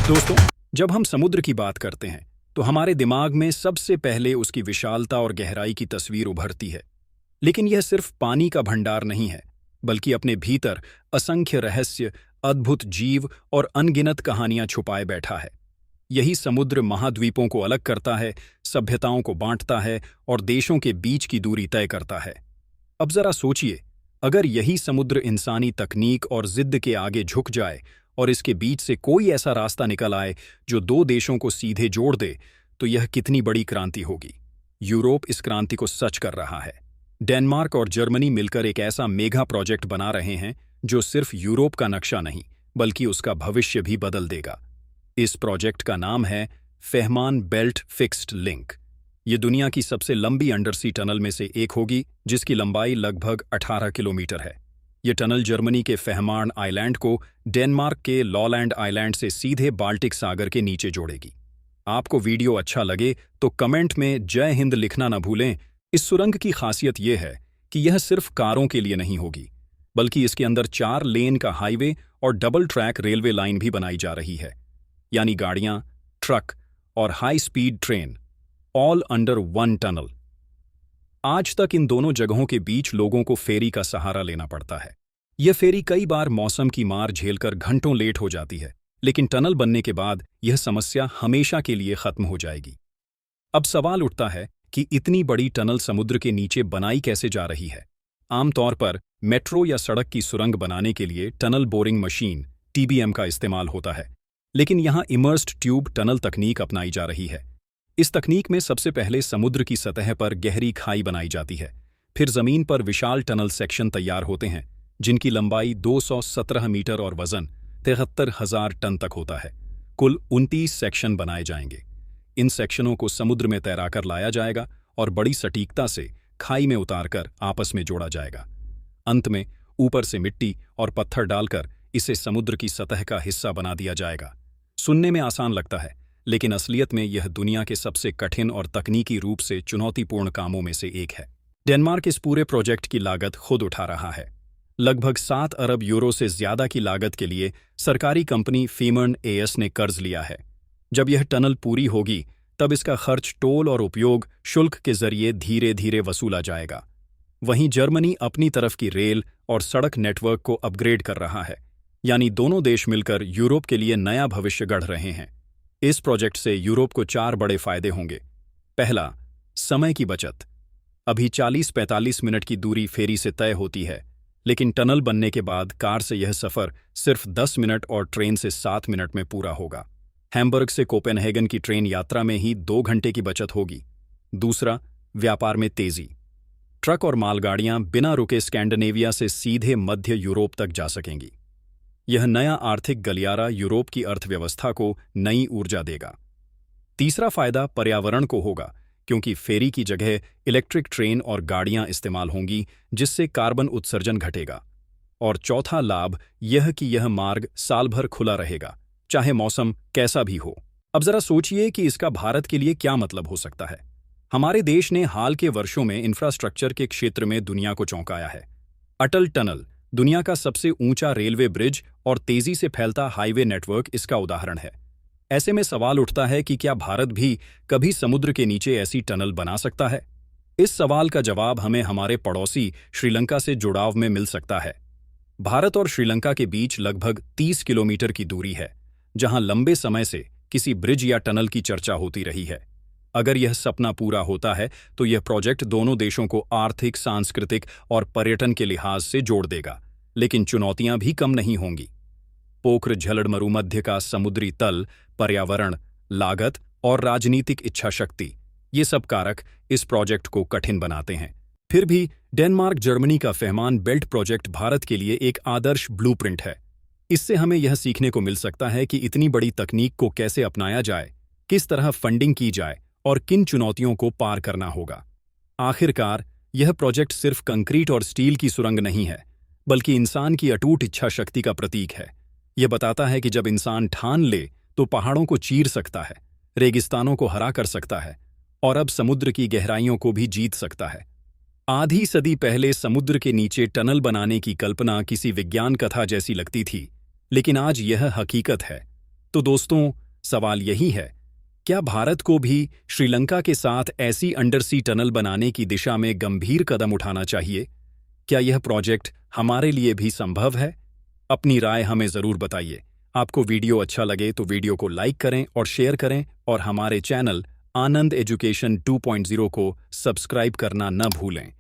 दोस्तों, जब हम समुद्र की बात करते हैं तो हमारे दिमाग में सबसे पहले उसकी विशालता और गहराई की तस्वीर उभरती है। लेकिन यह सिर्फ पानी का भंडार नहीं है, बल्कि अपने भीतर असंख्य रहस्य, अद्भुत जीव और अनगिनत कहानियां छुपाए बैठा है। यही समुद्र महाद्वीपों को अलग करता है, सभ्यताओं को बांटता है और देशों के बीच की दूरी तय करता है। अब जरा सोचिए, अगर यही समुद्र इंसानी तकनीक और जिद्द के आगे झुक जाए और इसके बीच से कोई ऐसा रास्ता निकल आए जो दो देशों को सीधे जोड़ दे, तो यह कितनी बड़ी क्रांति होगी। यूरोप इस क्रांति को सच कर रहा है। डेनमार्क और जर्मनी मिलकर एक ऐसा मेगा प्रोजेक्ट बना रहे हैं जो सिर्फ यूरोप का नक्शा नहीं, बल्कि उसका भविष्य भी बदल देगा। इस प्रोजेक्ट का नाम है फेहमान बेल्ट फिक्स्ड लिंक। ये दुनिया की सबसे लंबी अंडरसी टनल में से एक होगी, जिसकी लंबाई लगभग 18 किलोमीटर है। ये टनल जर्मनी के फेहमान आइलैंड को डेनमार्क के लॉलैंड आइलैंड से सीधे बाल्टिक सागर के नीचे जोड़ेगी। आपको वीडियो अच्छा लगे तो कमेंट में जय हिंद लिखना न भूलें। इस सुरंग की खासियत यह है कि यह सिर्फ कारों के लिए नहीं होगी, बल्कि इसके अंदर 4 लेन का हाईवे और डबल ट्रैक रेलवे लाइन भी बनाई जा रही है, यानी गाड़ियां, ट्रक और high speed train all under one tunnel. आज तक इन दोनों जगहों के बीच लोगों को फेरी का सहारा लेना पड़ता है। यह फेरी कई बार मौसम की मार झेलकर घंटों लेट हो जाती है, लेकिन टनल बनने के बाद यह समस्या हमेशा के लिए खत्म हो जाएगी। अब सवाल उठता है कि इतनी बड़ी टनल समुद्र के नीचे बनाई कैसे जा रही है। आमतौर पर मेट्रो या सड़क की सुरंग बनाने के लिए टनल बोरिंग मशीन (TBM) का इस्तेमाल होता है, लेकिन यहां इमर्स्ड ट्यूब टनल तकनीक अपनाई जा रही है। इस तकनीक में सबसे पहले समुद्र की सतह पर गहरी खाई बनाई जाती है, फिर जमीन पर विशाल टनल सेक्शन तैयार होते हैं, जिनकी लंबाई 217 मीटर और वजन 73,000 टन तक होता है। कुल 29 सेक्शन बनाए जाएंगे। इन सेक्शनों को समुद्र में तैराकर लाया जाएगा और बड़ी सटीकता से खाई में उतारकर आपस में जोड़ा जाएगा। अंत में ऊपर से मिट्टी और पत्थर डालकर इसे समुद्र की सतह का हिस्सा बना दिया जाएगा। सुनने में आसान लगता है, लेकिन असलियत में यह दुनिया के सबसे कठिन और तकनीकी रूप से चुनौतीपूर्ण कामों में से एक है। डेनमार्क इस पूरे प्रोजेक्ट की लागत खुद उठा रहा है। लगभग 7 अरब यूरो से ज्यादा की लागत के लिए सरकारी कंपनी फेमर्न AS ने कर्ज लिया है। जब यह टनल पूरी होगी, तब इसका खर्च टोल और उपयोग शुल्क के जरिए धीरे धीरे वसूला जाएगा। वहीं जर्मनी अपनी तरफ की रेल और सड़क नेटवर्क को अपग्रेड कर रहा है, यानी दोनों देश मिलकर यूरोप के लिए नया भविष्य गढ़ रहे हैं। इस प्रोजेक्ट से यूरोप को 4 बड़े फायदे होंगे। पहला, समय की बचत। अभी 40-45 मिनट की दूरी फेरी से तय होती है, लेकिन टनल बनने के बाद कार से यह सफर सिर्फ 10 मिनट और ट्रेन से 7 मिनट में पूरा होगा। हैम्बर्ग से कोपेनहेगन की ट्रेन यात्रा में ही 2 घंटे की बचत होगी। दूसरा, व्यापार में तेजी। ट्रक और मालगाड़ियां बिना रुके स्कैंडिनेविया से सीधे मध्य यूरोप तक जा सकेंगी। यह नया आर्थिक गलियारा यूरोप की अर्थव्यवस्था को नई ऊर्जा देगा। तीसरा फायदा पर्यावरण को होगा, क्योंकि फेरी की जगह इलेक्ट्रिक ट्रेन और गाड़ियां इस्तेमाल होंगी, जिससे कार्बन उत्सर्जन घटेगा। और चौथा लाभ यह कि यह मार्ग साल भर खुला रहेगा, चाहे मौसम कैसा भी हो। अब जरा सोचिए कि इसका भारत के लिए क्या मतलब हो सकता है। हमारे देश ने हाल के वर्षों में इंफ्रास्ट्रक्चर के क्षेत्र में दुनिया को चौंकाया है। अटल टनल, दुनिया का सबसे ऊंचा रेलवे ब्रिज और तेजी से फैलता हाईवे नेटवर्क इसका उदाहरण है। ऐसे में सवाल उठता है कि क्या भारत भी कभी समुद्र के नीचे ऐसी टनल बना सकता है? इस सवाल का जवाब हमें हमारे पड़ोसी श्रीलंका से जुड़ाव में मिल सकता है। भारत और श्रीलंका के बीच लगभग 30 किलोमीटर की दूरी है, जहां लंबे समय से किसी ब्रिज या टनल की चर्चा होती रही है। अगर यह सपना पूरा होता है तो यह प्रोजेक्ट दोनों देशों को आर्थिक, सांस्कृतिक और पर्यटन के लिहाज से जोड़ देगा। लेकिन चुनौतियां भी कम नहीं होंगी। पोखर झलड़ मरुमध्य का समुद्री तल, पर्यावरण, लागत और राजनीतिक इच्छा शक्ति, ये सब कारक इस प्रोजेक्ट को कठिन बनाते हैं। फिर भी डेनमार्क जर्मनी का फेहमान बेल्ट प्रोजेक्ट भारत के लिए एक आदर्श ब्लूप्रिंट है। इससे हमें यह सीखने को मिल सकता है कि इतनी बड़ी तकनीक को कैसे अपनाया जाए, किस तरह फंडिंग की जाए और किन चुनौतियों को पार करना होगा। आखिरकार यह प्रोजेक्ट सिर्फ कंक्रीट और स्टील की सुरंग नहीं है, बल्कि इंसान की अटूट इच्छा शक्ति का प्रतीक है। यह बताता है कि जब इंसान ठान ले तो पहाड़ों को चीर सकता है, रेगिस्तानों को हरा कर सकता है और अब समुद्र की गहराइयों को भी जीत सकता है। आधी सदी पहले समुद्र के नीचे टनल बनाने की कल्पना किसी विज्ञान कथा जैसी लगती थी, लेकिन आज यह हकीकत है। तो दोस्तों, सवाल यही है, क्या भारत को भी श्रीलंका के साथ ऐसी अंडरसी टनल बनाने की दिशा में गंभीर कदम उठाना चाहिए? क्या यह प्रोजेक्ट हमारे लिए भी संभव है? अपनी राय हमें ज़रूर बताइए। आपको वीडियो अच्छा लगे तो वीडियो को लाइक करें और शेयर करें और हमारे चैनल आनंद एजुकेशन 2.0 को सब्सक्राइब करना न भूलें।